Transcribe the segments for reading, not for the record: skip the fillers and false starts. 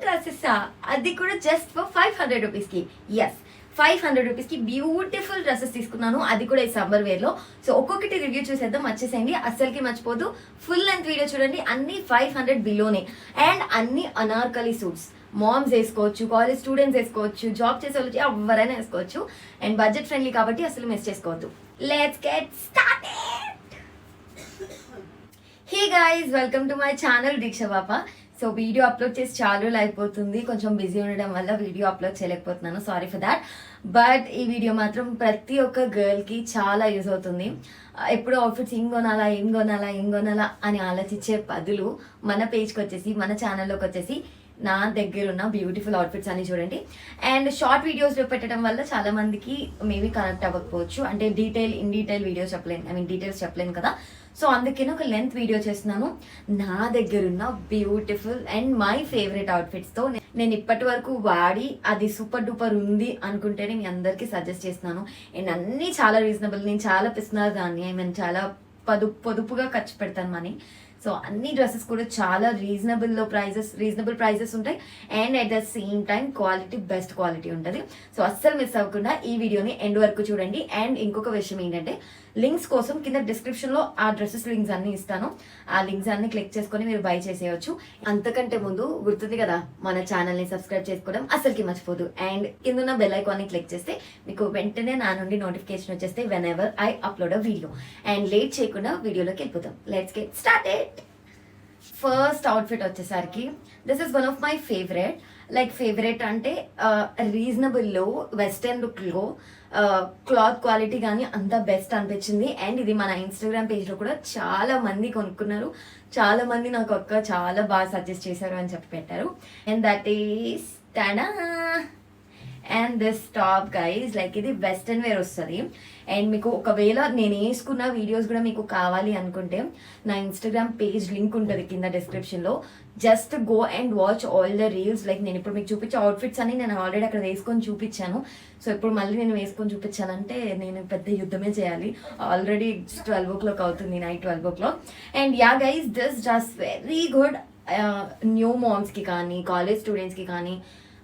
Dresses, అది కూడా just for 500 రూపీస్కి. ఎస్, 500 రూపీస్కి బ్యూటిఫుల్ డ్రెస్సెస్ తీసుకున్నాను, అది కూడా ఈ సమ్మర్ వేర్లో. సో ఒక్కొక్కటి రివ్యూ చూసేద్దాం, వచ్చేసేయండి, అస్సలకి మర్చిపోదు. ఫుల్ లెంత్ వీడియో చూడండి. అన్ని 500 బిలోనే, అండ్ అన్ని అనార్కలి సూట్స్. మామ్స్ వేసుకోవచ్చు, కాలేజ్ స్టూడెంట్స్ వేసుకోవచ్చు, జాబ్ చేసే వాళ్ళు ఎవరైనా వేసుకోవచ్చు, అండ్ బడ్జెట్ ఫ్రెండ్లీ కాబట్టి అసలు మిస్ చేసుకోవద్దు. Let's get started. Hey guys, welcome to my channel Deeksha పాప. సో వీడియో అప్లోడ్ చేసి చాలా రోజులు అయిపోతుంది, కొంచెం బిజీ ఉండడం వల్ల వీడియో అప్లోడ్ చేయలేకపోతున్నాను, సారీ ఫర్ దాట్. బట్ ఈ వీడియో మాత్రం ప్రతి ఒక్క గర్ల్కి చాలా యూజ్ అవుతుంది. ఎప్పుడు అవుట్ఫిట్స్ ఏం కొనాలా అని ఆలోచించే బదులు మన పేజ్కి వచ్చేసి, మన ఛానల్లోకి వచ్చేసి నా దగ్గర ఉన్న బ్యూటిఫుల్ అవుట్ఫిట్స్ అని చూడండి. అండ్ షార్ట్ వీడియోస్లో పెట్టడం వల్ల చాలా మందికి మేబీ కనెక్ట్ అవ్వకపోవచ్చు, అంటే ఇన్ డీటెయిల్ వీడియోస్ చెప్పలేను, డీటెయిల్స్ చెప్పలేను కదా. సో అందుకనే ఒక లెంత్ వీడియో చేస్తున్నాను నా దగ్గర ఉన్న బ్యూటిఫుల్ అండ్ మై ఫేవరెట్ అవుట్ఫిట్స్తో. నేను ఇప్పటి వరకు వాడి అది సూపర్ డూపర్ ఉంది అనుకుంటేనే మీ అందరికీ సజెస్ట్ చేస్తున్నాను. అండ్ అన్నీ చాలా రీజనబుల్. నేను చాలా పిస్తున్నారు దాన్ని, చాలా పొదుపుగా ఖర్చు పెడతాను మనీ. సో అన్ని డ్రెస్సెస్ కూడా చాలా రీజనబుల్ ప్రైజెస్ ఉంటాయి, and at the same time quality best quality ఉంటుంది. సో అస్సలు మిస్ అవ్వకుండా ఈ వీడియోని ఎండ్ వరకు చూడండి. అండ్ ఇంకొక విషయం ఏంటంటే, లింక్స్ కోసం కింద డిస్క్రిప్షన్లో ఆ డ్రెస్సెస్ లింక్స్ అన్ని ఇస్తాను, ఆ లింక్స్ అన్ని క్లిక్ చేసుకొని మీరు బై చేసేయచ్చు. అంతకంటే ముందు గుర్తుంది కదా, మన ఛానల్ని సబ్స్క్రైబ్ చేసుకోవడం అస్సలకి మర్చిపోదు. అండ్ కింద ఉన్న బెల్ ఐకాన్ని క్లిక్ చేస్తే మీకు వెంటనే నా నుండి నోటిఫికేషన్ వచ్చేస్తే whenever I upload a video. And late చేయకుండా వీడియోలోకి వెళ్ళిపోతాం. Let's get started. First outfit వచ్చేసరికి this is one of my favourite అంటే రీజనబుల్లో, వెస్టర్న్ లుక్లో, క్లాత్ క్వాలిటీ కానీ అంత బెస్ట్ అనిపించింది. అండ్ ఇది మన ఇన్స్టాగ్రామ్ పేజ్లో కూడా చాలా మంది కొనుక్కున్నారు, చాలా మంది నాకు చాలా బాగా సజెస్ట్ చేశారు అని చెప్పి పెట్టారు. And that is Tada. And this top guys, ఇది వెస్టర్న్ వేర్ వస్తుంది. అండ్ మీకు ఒకవేళ నేను వేసుకున్న వీడియోస్ కూడా మీకు కావాలి అనుకుంటే నా ఇన్స్టాగ్రామ్ పేజ్ లింక్ ఉంటుంది కింద డిస్క్రిప్షన్లో. Just go and watch all the reels. నేను ఇప్పుడు మీకు చూపించే అవుట్ఫిట్స్ అని నేను ఆల్రెడీ అక్కడ వేసుకొని చూపించాను. సో ఇప్పుడు మళ్ళీ నేను వేసుకొని చూపించాలంటే నేను పెద్ద యుద్ధమే చేయాలి. ఆల్రెడీ 12 o'clock అవుతుంది, night 12 o'clock. And yeah guys, this dress very good. New మామ్స్కి కానీ, కాలేజ్ స్టూడెంట్స్కి కానీ,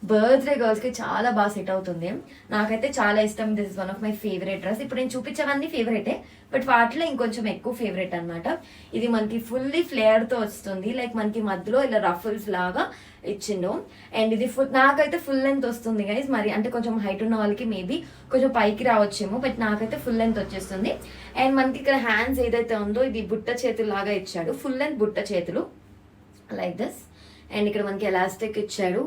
బర్త్డే గర్ల్స్కి చాలా బాగా సెట్ అవుతుంది. నాకైతే చాలా ఇష్టం. This is one of my favourite dress. ఇప్పుడు నేను చూపించేవన్నీ ఫేవరెటే, బట్ వాటిలో ఇంకొంచెం ఎక్కువ ఫేవరెట్ అనమాట. ఇది మనకి ఫుల్లీ ఫ్లేయర్తో వస్తుంది, మనకి మధ్యలో ఇలా రఫుల్స్ లాగా ఇచ్చిండు. అండ్ ఇది నాకైతే ఫుల్ లెంత్ వస్తుంది గైజ్. మరి అంటే కొంచెం హైట్ ఉన్న వాళ్ళకి మేబీ కొంచెం పైకి రావచ్చేమో, బట్ నాకైతే ఫుల్ లెంత్ వచ్చేస్తుంది. అండ్ మనకి ఇక్కడ హ్యాండ్స్ ఏదైతే ఉందో ఇది బుట్ట చేతులు లాగా ఇచ్చాడు, ఫుల్ లెంత్ బుట్ట చేతులు లైక్ దిస్. అండ్ ఇక్కడ మనకి ఎలాస్టిక్ ఇచ్చాడు,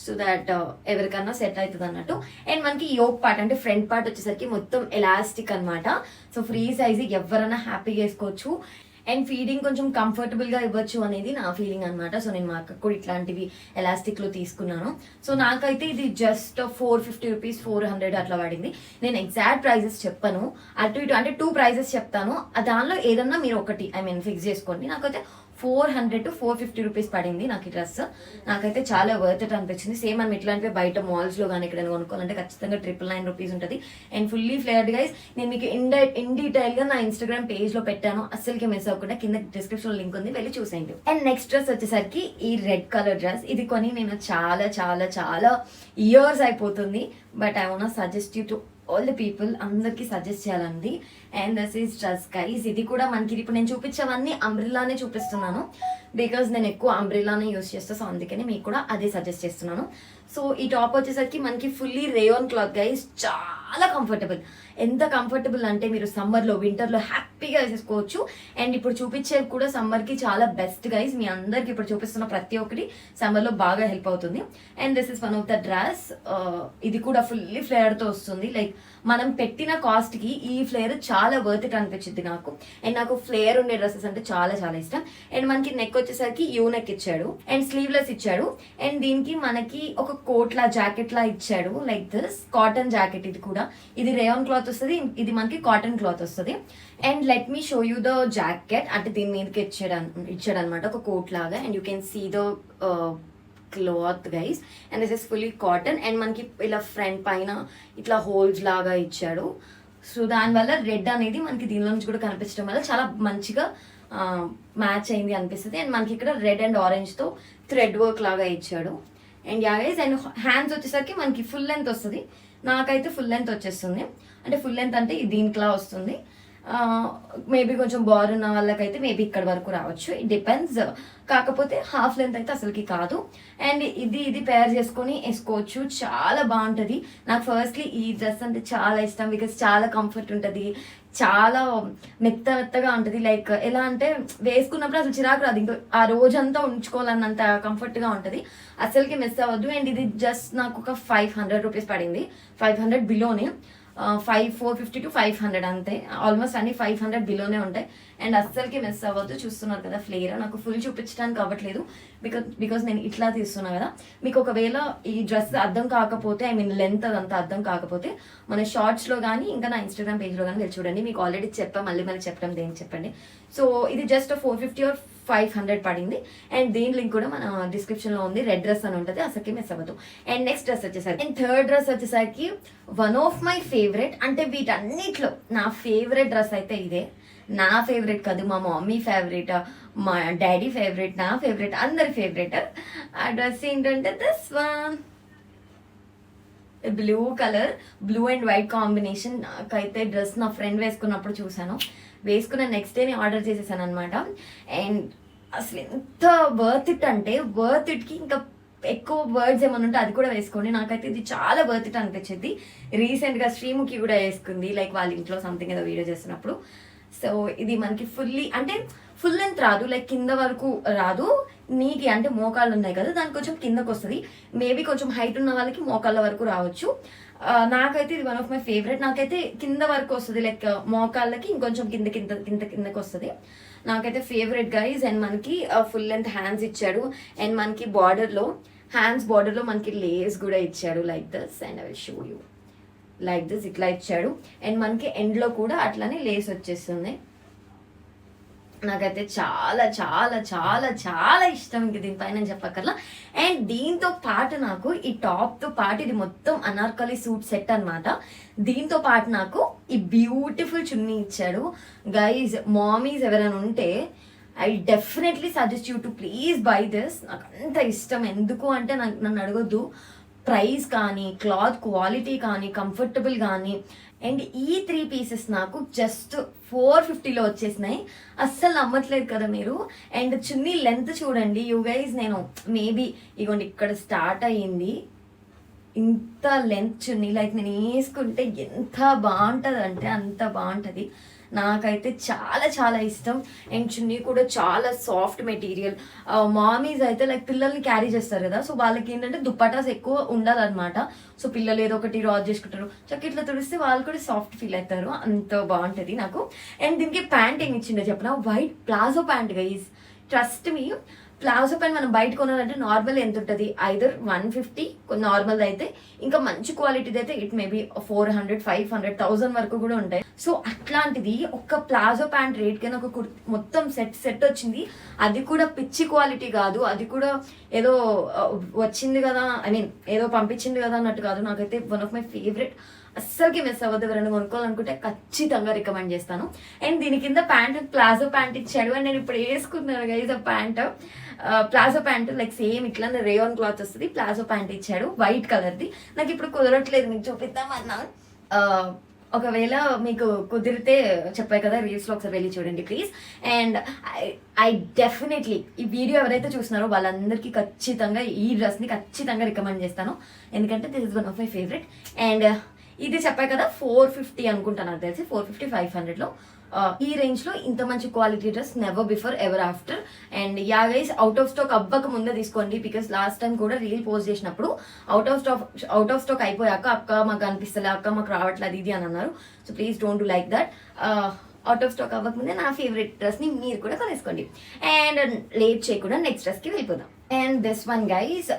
సో దాట్ ఎవరికన్నా సెట్ అవుతుంది అన్నట్టు. అండ్ మనకి యోక్ పార్ట్ అంటే ఫ్రంట్ పార్ట్ వచ్చేసరికి మొత్తం ఎలాస్టిక్ అనమాట. సో ఫ్రీ సైజ్ ఎవరైనా హ్యాపీగా వేసుకోవచ్చు. అండ్ ఫీడింగ్ కొంచెం కంఫర్టబుల్గా ఇవ్వచ్చు అనేది నా ఫీలింగ్ అనమాట. సో నేను మా అక్క కూడా ఇట్లాంటివి ఎలాస్టిక్లో తీసుకున్నాను. సో నాకైతే ఇది జస్ట్ 450 రూపీస్, 400 అట్లా పడింది. నేను ఎగ్జాక్ట్ ప్రైజెస్ చెప్పను, అటు ఇటు అంటే 2 ప్రైజెస్ చెప్తాను, దానిలో ఏదన్నా మీరు ఒకటి ఫిక్స్ చేసుకోండి. నాకైతే 400 to 450 రూపీస్ పడింది నాకు ఈ డ్రెస్. నాకైతే చాలా వర్త్ ఇట్ అనిపించింది. సేమ్ మనం ఇట్లాంటివి బయట మాల్స్లో కానీ ఎక్కడైనా కొనుక్కోవాలంటే ఖచ్చితంగా 999 రూపీస్ ఉంటుంది. And fully flared guys. నేను మీకు ఇన్ డీటెయిల్గా నా ఇన్స్టాగ్రామ్ పేజ్లో పెట్టాను, అస్సలకి మిస్ అవ్వకుండా కింద డిస్క్రిప్షన్లో లింక్ ఉంది, వెళ్ళి చూసేయండి. అండ్ నెక్స్ట్ డ్రెస్ వచ్చేసరికి ఈ రెడ్ కలర్ డ్రెస్. ఇది కొని నేను చాలా చాలా చాలా ఇయర్స్ అయిపోతుంది, but I want suggest you to all the people, అందరికి సజెస్ట్ చేయాలండి. And this is dress guys. ఇది కూడా మనకి ఇప్పుడు నేను చూపించేవన్నీ అంబ్రిల్లానే చూపిస్తున్నాను, బికాజ్ నేను ఎక్కువ అంబ్రిల్లానే యూస్ చేస్తాను. సో అందుకని మీకు కూడా అదే సజెస్ట్ చేస్తున్నాను. సో ఈ టాప్ వచ్చేసరికి మనకి ఫుల్లీ రేయాన్ క్లాత్ గైస్, చాలా కంఫర్టబుల్. ఎంత కంఫర్టబుల్ అంటే మీరు సమ్మర్లో, వింటర్లో హ్యాపీగా వేసేసుకోవచ్చు. అండ్ ఇప్పుడు చూపించేది కూడా సమ్మర్కి చాలా బెస్ట్ గైస్. మీ అందరికి ఇప్పుడు చూపిస్తున్న ప్రతి ఒక్కటి సమ్మర్లో బాగా హెల్ప్ అవుతుంది. And this is one of the dress. ఇది కూడా ఫుల్లీ ఫ్లేయర్తో వస్తుంది. మనం పెట్టిన కాస్ట్కి ఈ ఫ్లేయర్ చాలా వర్త్ ఇట్ అనిపించింది నాకు. అండ్ నాకు ఫ్లేయర్ ఉండే డ్రెస్సెస్ అంటే చాలా చాలా ఇష్టం. అండ్ మనకి నెక్ వచ్చేసరికి యూ నెక్ ఇచ్చాడు, అండ్ స్లీవ్లెస్ ఇచ్చాడు. అండ్ దీనికి మనకి ఒక కోట్ లా, జాకెట్ లా ఇచ్చాడు, లైక్ దిస్. కాటన్ జాకెట్ ఇది కూడా. ఇది రేయాన్ క్లాత్ వస్తుంది, ఇది మనకి కాటన్ క్లాత్ వస్తుంది. And let me show you the jacket. అంటే దీని మీదకి ఇచ్చాడు అనమాట ఒక కోట్ లాగా. And you can see the cloth guys. And this is fully cotton. And మనకి ఇలా ఫ్రంట్ పైన ఇట్లా హోల్స్ లాగా ఇచ్చాడు. సో దానివల్ల రెడ్ అనేది మనకి దీనిలో నుంచి కూడా కనిపించడం వల్ల చాలా మంచిగా మ్యాచ్ అయింది అనిపిస్తుంది. అండ్ మనకి ఇక్కడ రెడ్ అండ్ ఆరెంజ్తో థ్రెడ్ వర్క్ లాగా ఇచ్చాడు. అండ్ యాగైస్ అండ్ హ్యాండ్స్ వచ్చేసరికి మనకి ఫుల్ లెంత్ వస్తుంది. నాకైతే ఫుల్ లెంత్ వచ్చేస్తుంది. అంటే ఫుల్ లెంత్ అంటే దీనికిలా వస్తుంది. మేబీ కొంచెం బార్ ఉన్న వాళ్ళకైతే మేబీ ఇక్కడ వరకు రావచ్చు, ఇట్ డిపెండ్స్. కాకపోతే హాఫ్ లెంత్ అయితే అసలుకి కాదు. అండ్ ఇది పేర్ చేసుకొని వేసుకోవచ్చు, చాలా బాగుంటుంది. నాకు ఫస్ట్లీ ఈ డ్రెస్ అంటే చాలా ఇష్టం, బికాస్ చాలా కంఫర్ట్ ఉంటుంది, చాలా మెత్తగా ఉంటుంది. లైక్ ఎలా అంటే వేసుకున్నప్పుడు అసలు చిరాకు రాదు, ఇంకా ఆ రోజంతా ఉంచుకోవాలన్నంత కంఫర్ట్గా ఉంటుంది, అసలుకి మిస్ అవ్వద్దు. అండ్ ఇది జస్ట్ నాకు ఒక 500 రూపీస్ పడింది, 500 బిలోనే, 450 to 500 అంతే. ఆల్మోస్ట్ అన్ని 500 బిలోనే ఉంటాయి. అండ్ అస్సలకి మిస్ అవ్వద్దు. చూస్తున్నారు కదా ఫ్లేర్, నాకు ఫుల్ చూపించడానికి అవ్వట్లేదు బికాస్ నేను ఇట్లా తీస్తున్నా కదా. మీకు ఒకవేళ ఈ డ్రెస్ అర్థం కాకపోతే, ఐ మీన్ లెంత్ అదంతా అర్థం కాకపోతే మన షార్ట్స్లో కానీ ఇంకా నా ఇన్స్టాగ్రామ్ పేజ్లో కానీ వెళ్ళి చూడండి. మీకు ఆల్రెడీ చెప్పా, మళ్ళీ చెప్పడం దేనికి చెప్పండి. సో ఇది జస్ట్ 450 or 500 పడింది. అండ్ దీని లింక్ కూడా మన డిస్క్రిప్షన్లో ఉంది. రెడ్ డ్రెస్ అని ఉంటుంది, అసలుకి మిస్ అవ్వదు. అండ్ నెక్స్ట్ డ్రెస్ వచ్చేసరికి, అండ్ థర్డ్ డ్రెస్ వచ్చేసరికి వన్ ఆఫ్ మై ఫేవరెట్, అంటే వీటన్నిటిలో నా ఫేవరెట్ డ్రెస్ అయితే ఇదే. నా ఫేవరెట్ కాదు, మా మమ్మీ ఫేవరెట్, మా డాడీ ఫేవరెట్, నా ఫేవరెట్, అందరి ఫేవరెట్. ఆ డ్రెస్ ఏంటంటే this one, blue colour, blue and white combination. నాకైతే డ్రెస్ నా ఫ్రెండ్ వేసుకున్నప్పుడు చూసాను, వేసుకున్న నెక్స్ట్ డేని ఆర్డర్ చేసేసాను అనమాట. అండ్ అసలు ఎంత వర్త్ ఇట్ అంటే, వర్త్ ఇట్కి ఇంకా ఎక్కువ వర్డ్స్ ఏమన్నా ఉంటే అది కూడా వేసుకోండి. నాకైతే ఇది చాలా వర్త్ ఇట్ అనిపించింది. రీసెంట్గా శ్రీముఖి కూడా వేసుకుంది, లైక్ వాళ్ళ ఇంట్లో సంథింగ్ ఏదో వీడియో చేస్తున్నప్పుడు. సో ఇది మనకి ఫుల్ లెంత్ రాదు, లైక్ కింద వరకు రాదు, నీకి అంటే మోకాళ్ళు ఉన్నాయి కదా, దానికి కొంచెం కిందకు వస్తుంది. మేబీ కొంచెం హైట్ ఉన్న వాళ్ళకి మోకాళ్ళ వరకు రావచ్చు. నాకైతే ఇది వన్ ఆఫ్ మై ఫేవరెట్. నాకైతే కింద వరకు వస్తుంది, లైక్ మోకాళ్ళకి ఇంకొంచెం కిందకి వస్తుంది. నాకైతే ఫేవరెట్ గైజ్. అండ్ మనకి ఫుల్ లెంత్ హ్యాండ్స్ ఇచ్చాడు. అండ్ మనకి హ్యాండ్స్ బార్డర్లో మనకి లేస్ కూడా ఇచ్చాడు, like this. And I will show you, like this ఇట్లా ఇచ్చాడు. అండ్ మనకి ఎండ్లో కూడా అట్లానే లేస్ వచ్చేస్తుంది. నాకైతే చాలా చాలా చాలా చాలా ఇష్టం, ఇంక దీనిపైన చెప్పక్కర్లా. అండ్ దీంతో పాటు నాకు ఈ టాప్తో పాటు ఇది మొత్తం అనార్కలి సూట్ సెట్ అనమాట. దీంతో పాటు నాకు ఈ బ్యూటిఫుల్ చున్నీ ఇచ్చాడు. గైజ్, మామీస్ ఎవరైనా ఉంటే I definitely suggest you to please by this. నాకు అంత ఇష్టం. ఎందుకు అంటే నన్ను అడగొద్దు, ప్రైస్ కానీ, క్లాత్ క్వాలిటీ కానీ, కంఫర్టబుల్ కానీ. అండ్ ఈ 3 పీసెస్ నాకు జస్ట్ 450లో వచ్చేసినాయి. అస్సలు నమ్మట్లేదు కదా మీరు. అండ్ చున్నీ లెంత్ చూడండి యూ గైజ్, నేను మేబీ ఇగోండి ఇక్కడ స్టార్ట్ అయ్యింది, ఇంత లెంత్ చున్నీ, లైక్ నేను వేసుకుంటే ఎంత బాగుంటుంది అంటే అంత బాగుంటుంది. నాకైతే చాలా చాలా ఇష్టం. అండ్ చున్నీ కూడా చాలా సాఫ్ట్ మెటీరియల్. మామీస్ అయితే లైక్ పిల్లల్ని క్యారీ చేస్తారు కదా, సో వాళ్ళకి ఏంటంటే దుప్పటాస్ ఎక్కువ ఉండాలన్నమాట. సో పిల్లలు ఏదో ఒకటి రాజ్ చేసుకుంటారు, చక్క ఇట్లా తుడిస్తే వాళ్ళు కూడా సాఫ్ట్ ఫీల్ అవుతారు, అంత బాగుంటుంది నాకు. అండ్ దీనికి ప్యాంట్ ఏమి ఇచ్చిందో చెప్పిన, white palazzo pant guys. Trust me, palazzo pant మనం బయట కొనాలంటే నార్మల్ ఎంత ఉంటుంది, ఐదర్ 150 నార్మల్ అయితే, ఇంకా మంచి క్వాలిటీది అయితే ఇట్ మేబీ 400, 500, 1000 వరకు కూడా ఉంటాయి. సో అట్లాంటిది ఒక ప్లాజో ప్యాంట్ రేట్ కి నాకు మొత్తం సెట్ వచ్చింది. అది కూడా పిచ్చి క్వాలిటీ కాదు, అది కూడా ఏదో వచ్చింది కదా, ఐ మీన్ ఏదో పంపించింది కదా అన్నట్టు కాదు. నాకైతే వన్ ఆఫ్ మై ఫేవరెట్, అస్సలకి మిస్ అవ్వద్దు. ఎవరైనా కొనుక్కోవాలనుకుంటే ఖచ్చితంగా రికమెండ్ చేస్తాను. అండ్ దీని కింద ప్యాంట్ ప్లాజో ప్యాంట్ ఇచ్చాడు. అండ్ నేను ఇప్పుడు వేసుకున్నాను గైజ్ ఆ pant, palazzo pant like same ఇట్లా రేయాన్ క్లాత్ వస్తుంది, ప్లాజో ప్యాంట్ ఇచ్చాడు వైట్ కలర్ది. నాకు ఇప్పుడు కుదరట్లేదు మీకు చూపిద్దామన్నా. ఒకవేళ మీకు కుదిరితే చెప్పాయి కదా, రీల్స్లో ఒకసారి వెళ్ళి చూడండి ప్లీజ్. అండ్ ఐ డెఫినెట్లీ ఈ వీడియో ఎవరైతే చూస్తున్నారో వాళ్ళందరికీ ఖచ్చితంగా ఈ డ్రెస్ని ఖచ్చితంగా రికమెండ్ చేస్తాను, ఎందుకంటే this is one of my favourite. And ఇది చెప్పాయి కదా 450 అనుకుంటాను, నాకు తెలిసి 450, 500లో ఈ రేంజ్ లో ఇంత మంచి quality dress never before ever after. And yeah guys, out of stock అవ్వక ముందే తీసుకోండి, బికాస్ లాస్ట్ టైం కూడా రీల్ పోస్ట్ చేసినప్పుడు అవుట్ ఆఫ్ స్టాక్ అయిపోయాక అక్క మాకు అనిపిస్తలే, అక్క మాకు రావట్లేదు ఇది అని అన్నారు. So please don't do like that. Out of stock అవ్వకముందే నా ఫేవరెట్ డ్రెస్ ని మీరు కూడా కొనేసుకోండి. అండ్ లేట్ చేయకుండా నెక్స్ట్ డ్రెస్ కి వెళ్ళిపోదాం. అండ్ దిస్ వన్ గైస్,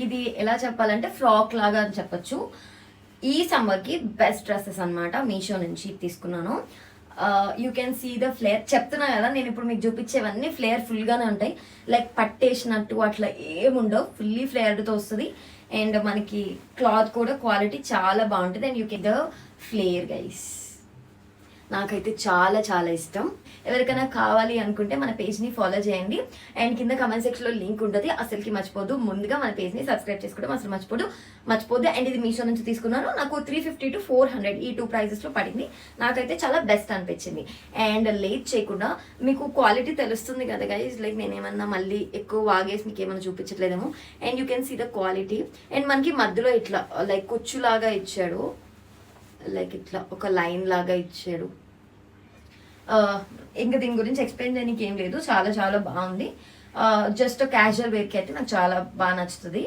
ఇది ఎలా చెప్పాలంటే ఫ్రాక్ లాగా అని చెప్పొచ్చు. ఈ సమ్మర్ కి బెస్ట్ డ్రెస్సెస్ అనమాట, మీషో నుంచి తీసుకున్నాను. You can see the flare. చెప్తున్నా కదా, నేను ఇప్పుడు మీకు చూపించేవన్నీ ఫ్లేర్ ఫుల్గానే ఉంటాయి, లైక్ పట్టేసినట్టు అట్లా ఏముండవు, ఫుల్లీ ఫ్లేర్డ్తో వస్తుంది. అండ్ మనకి క్లాత్ కూడా క్వాలిటీ చాలా బాగుంటుంది. And you can the flare guys, నాకైతే చాలా చాలా ఇష్టం. ఎవరికైనా కావాలి అనుకుంటే మన పేజ్ని ఫాలో చేయండి. అండ్ కింద కమెంట్ సెక్షన్లో లింక్ ఉంటుంది, అసలుకి మర్చిపోదు. ముందుగా మన పేజ్ని సబ్స్క్రైబ్ చేసుకోవడం అసలు మర్చిపోదు. అండ్ ఇది మీషో నుంచి తీసుకున్నాను. నాకు 350 to 400 ఈ 2 ప్రైజెస్లో పడింది. నాకైతే చాలా బెస్ట్ అనిపించింది. అండ్ లేట్ చేయకుండా మీకు క్వాలిటీ తెలుస్తుంది కదా గైస్, లైక్ నేను ఏమన్నా మళ్ళీ ఎక్కువ వాగేసి మీకు ఏమైనా చూపించట్లేదేమో. And you can see the quality. And మనకి మధ్యలో ఇట్లా లైక్ కుచ్చులాగా ఇచ్చాడు, లైక్ ఇట్లా ఒక లైన్ లాగా ఇచ్చాడు. ఇంకా దీని గురించి ఎక్స్ప్లెయిన్ చేయడానికి ఏం లేదు, చాలా చాలా బాగుంది. జస్ట్ క్యాజువల్ వేర్కి అయితే నాకు చాలా బాగా నచ్చుతుంది.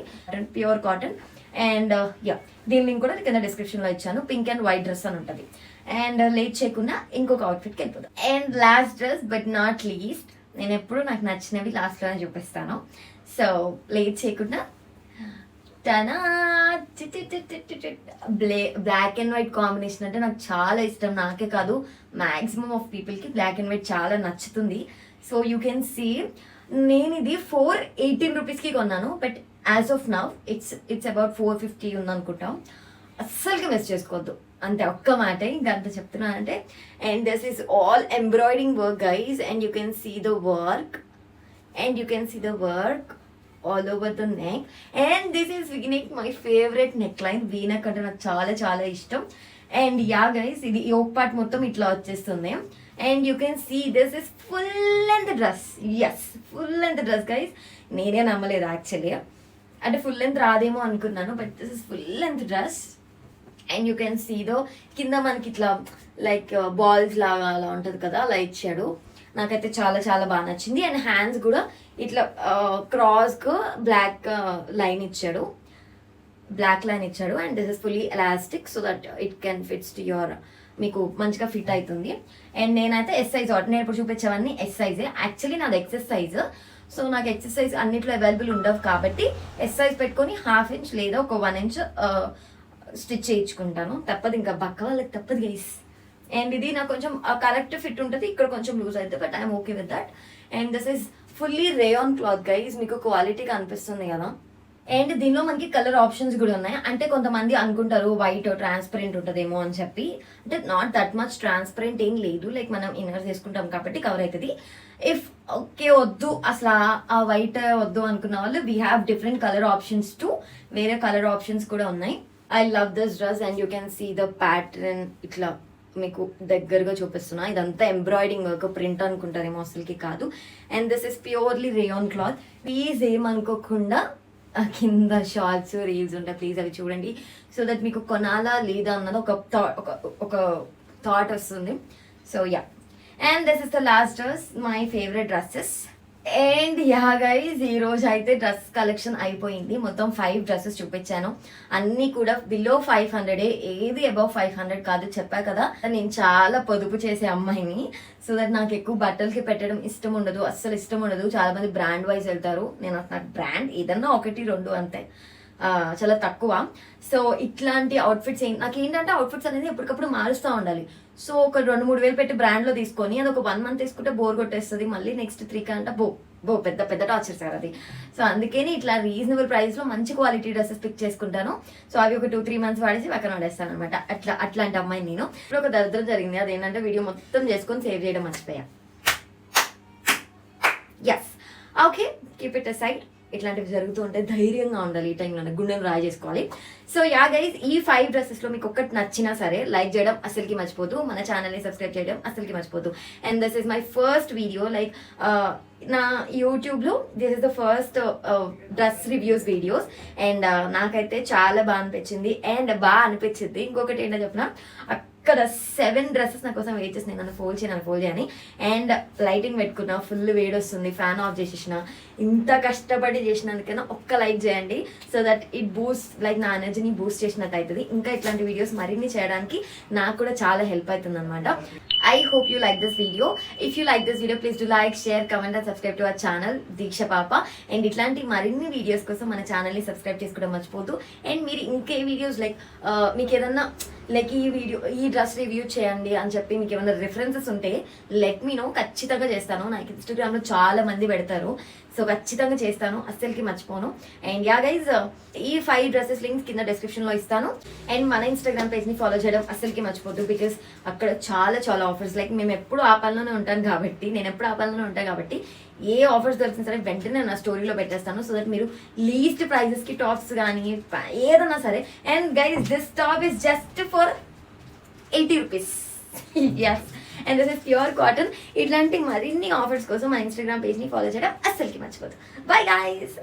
Pure cotton. అండ్ యా, దీని లింక్ కూడా కింద డిస్క్రిప్షన్లో ఇచ్చాను. పింక్ అండ్ వైట్ డ్రెస్ అని ఉంటుంది. అండ్ లేట్ చేయకుండా ఇంకొక అవుట్ఫిట్కి వెళ్ళిపోతాం. And last dress but not least, నేను ఎప్పుడు నాకు నచ్చినవి లాస్ట్లోనే చూపిస్తాను. సో లేట్ చేయకుండా తనా బ్లాక్ అండ్ వైట్ కాంబినేషన్ అంటే నాకు చాలా ఇష్టం. నాకే కాదు, మ్యాక్సిమం ఆఫ్ పీపుల్కి బ్లాక్ అండ్ వైట్ చాలా నచ్చుతుంది. సో యూ కెన్ సీ, నేను ఇది 418 రూపీస్కి కొన్నాను. But as of now it's about 450 ఉందనుకుంటాం. అస్సలుగా మిస్ చేసుకోవద్దు, అంతే ఒక్క మాట ఇంకా అంత చెప్తున్నానంటే. And this is all embroidering work guys. And you can see the work all over the neck. And this is V-neck, my favorite neckline. V-neck అంటే నాకు చాలా చాలా ఇష్టం. అండ్ యా గైస్, ఇది యోక్ పార్ట్ మొత్తం ఇట్లా వచ్చేస్తుంది. And you can see this is full length dress. Yes, full length dress guys. నేనే నమ్మలేదు యాక్చువల్లీ, అంటే ఫుల్ లెంత్ రాదేమో అనుకున్నాను. But this is full length dress. And you can see though కింద మనకి ఇట్లా లైక్ బాల్స్ లాగా అలా ఉంటుంది కదా, అలా ఇచ్చాడు. నాకైతే చాలా చాలా బాగా నచ్చింది. అండ్ హ్యాండ్స్ కూడా ఇట్లా క్రాస్గా బ్లాక్ లైన్ ఇచ్చాడు. And this is fully elastic so that it can fits to your, మీకు మంచిగా ఫిట్ అవుతుంది. అండ్ నేనైతే ఎస్ సైజ్ నేను ఇప్పుడు చూపించేవన్నీ ఎస్ సైజే. యాక్చువల్లీ నాది ఎక్సెస్ సైజ్. సో నాకు ఎక్సెస్ సైజ్ అన్నిట్లో అవైలబుల్ ఉండవు కాబట్టి ఎస్ సైజ్ పెట్టుకొని 1/2 ఇంచ్ లేదా ఒక 1 ఇంచ్ స్టిచ్ చేయించుకుంటాను. తప్పదు, ఇంకా బక్క వాళ్ళకి తప్పదు గైస్. అండ్ ఇది నాకు కొంచెం కరెక్ట్ ఫిట్ ఉంటుంది, ఇక్కడ కొంచెం లూజ్ అవుతుంది. But I'm okay with that. And this is fully rayon cloth guys, మీకు క్వాలిటీగా అనిపిస్తుంది కదా. అండ్ దీనిలో మనకి కలర్ ఆప్షన్స్ కూడా ఉన్నాయి. అంటే కొంతమంది అనుకుంటారు వైట్ ట్రాన్స్పరెంట్ ఉంటుందేమో అని చెప్పి, అంటే నాట్ దట్ మచ్ ట్రాన్స్పరెంట్ ఏం లేదు. లైక్ మనం ఇన్నర్స్ వేసుకుంటాం కాబట్టి కవర్ అవుతుంది. ఇఫ్ ఓకే వద్దు అసలు ఆ వైట్ వద్దు అనుకున్న వాళ్ళు, we have different colour options too, వేరే కలర్ ఆప్షన్స్ కూడా ఉన్నాయి. I love this dress. And you can see the pattern, ఇట్లా మీకు దగ్గరగా చూపిస్తున్నా. ఇదంతా ఎంబ్రాయిడింగ్ వర్క్, ప్రింట్ అనుకుంటారేమో, అసలుకి కాదు. And this is purely rayon cloth. Please ఏమనుకోకుండా కింద షార్ట్స్ రీల్స్ ఉంటాయి, ప్లీజ్ అవి చూడండి. సో దట్ మీకు కొనాలా లేదా అన్నది ఒక థాట్ వస్తుంది. So yeah, and this is the last dress, my favourite dresses. And yeah guys, ఈ రోజు అయితే డ్రెస్ కలెక్షన్ అయిపోయింది. మొత్తం 5 డ్రెస్సెస్ చూపించాను. అన్నీ కూడా బిలో 500, ఏది అబౌవ్ 500 కాదు. చెప్పా కదా, నేను చాలా పొదుపు చేసే అమ్మాయిని. సో దట్ నాకు ఎక్కువ బట్టలకి పెట్టడం ఇష్టం ఉండదు, అస్సలు ఇష్టం ఉండదు. చాలా మంది బ్రాండ్ వైజ్ వెళ్తారు, నేను నాకు బ్రాండ్ ఏదన్నా 1-2 అంతే, చాలా తక్కువ. సో ఇట్లాంటి అవుట్ఫిట్స్ నాకు ఏంటంటే అవుట్ఫిట్స్ అనేది ఎప్పటికప్పుడు మారుస్తూ ఉండాలి. సో ఒక 2-3 వేలు పెట్టి బ్రాండ్లో తీసుకొని అది ఒక 1 మంత్ తీసుకుంటే బోర్ కొట్టేస్తుంది. మళ్ళీ నెక్స్ట్ 3 కంటే పెద్ద టార్చర్ సార్ అది. సో అందుకని ఇట్లా రీజనబుల్ ప్రైస్లో మంచి క్వాలిటీ డ్రెస్సెస్ పిక్ చేసుకుంటాను. సో అవి ఒక 2-3 మంత్స్ వాడేసి పక్కన వాడేస్తాను అనమాట. అట్లాంటి అమ్మాయి నేను. ఇప్పుడు ఒక దరిద్రం జరిగింది, అదేంటంటే వీడియో మొత్తం చేసుకొని సేవ్ చేయడం మర్చిపోయా. Yes, okay, keep it aside. ఇట్లాంటివి జరుగుతూ ఉంటే ధైర్యంగా ఉండాలి. ఈ టైంలో గుండెను రాయి చేసుకోవాలి. సో యా గైస్, ఈ 5 డ్రెస్సెస్లో మీకు ఒక్కటి నచ్చినా సరే లైక్ చేయడం అసలుకి మర్చిపోదు, మన ఛానల్ని సబ్స్క్రైబ్ చేయడం అసలుకి మర్చిపోదు. And this is my first video, like నా యూట్యూబ్లో this is the first dress reviews videos. And నాకైతే చాలా బాగా అనిపించింది. ఇంకొకటి ఏంటో చెప్పిన, అక్కడ 7 డ్రెస్సెస్ నా కోసం వెయిట్ చేసి నన్ను ఫోల్డ్ చేయని. అండ్ లైటింగ్ పెట్టుకున్నా, ఫుల్ వేడి వస్తుంది, ఫ్యాన్ ఆఫ్ చేసేసిన. ఇంత కష్టపడి చేసినందుకైనా ఒక్క లైక్ చేయండి. So that it Boost, like నా ఎనర్జీని బూస్ట్ చేసినట్టు అవుతుంది. ఇంకా ఇట్లాంటి వీడియోస్ మరిన్ని చేయడానికి నాకు కూడా చాలా హెల్ప్ అవుతుంది అనమాట. I hope you like this video. If you like this video, please do like, share, comment and subscribe to our channel Deeksha పాప. అండ్ ఇట్లాంటి మరిన్ని వీడియోస్ కోసం మన ఛానల్ని సబ్స్క్రైబ్ చేసుకోవడం మర్చిపోదు. అండ్ మీరు ఇంకే వీడియోస్ లైక్ మీకు ఏదన్నా లైక్ ఈ డ్రెస్ రివ్యూ చేయండి అని చెప్పి మీకు ఏమైనా రిఫరెన్సెస్ ఉంటే లెట్ మీ నో, ఖచ్చితంగా చేస్తాను. నాకు ఇన్స్టాగ్రామ్లో చాలా మంది పెడతారు. సో ఖచ్చితంగా చేస్తాను, అస్సలకి మర్చిపోను. అండ్ యా గైజ్, ఈ 5 డ్రెస్సెస్ లింక్స్ కింద డిస్క్రిప్షన్లో ఇస్తాను. అండ్ మన ఇన్స్టాగ్రామ్ పేజ్ని ఫాలో చేయడం అస్సలకి మర్చిపోద్దు, బికాస్ అక్కడ చాలా చాలా ఆఫర్స్, లైక్ మేము ఎప్పుడు ఆ పనిలోనే ఉంటాను కాబట్టి, నేను ఎప్పుడు ఆ పనిలోనే ఉంటాను కాబట్టి ఏ ఆఫర్స్ దొరికినా సరే వెంటనే నా స్టోరీలో పెట్టేస్తాను. సో దట్ మీరు లీస్ట్ ప్రైజెస్కి టాప్స్ కానీ ఏదన్నా సరే. And guys, this top is just for 80 rupees. Yes, and this is pure cotton. ఇట్లాంటి మరిన్ని ఆఫర్స్ కోసం మా ఇన్స్టాగ్రామ్ పేజ్ని ఫాలో చేయడం అస్సలకి మర్చిపోదు. Bye guys.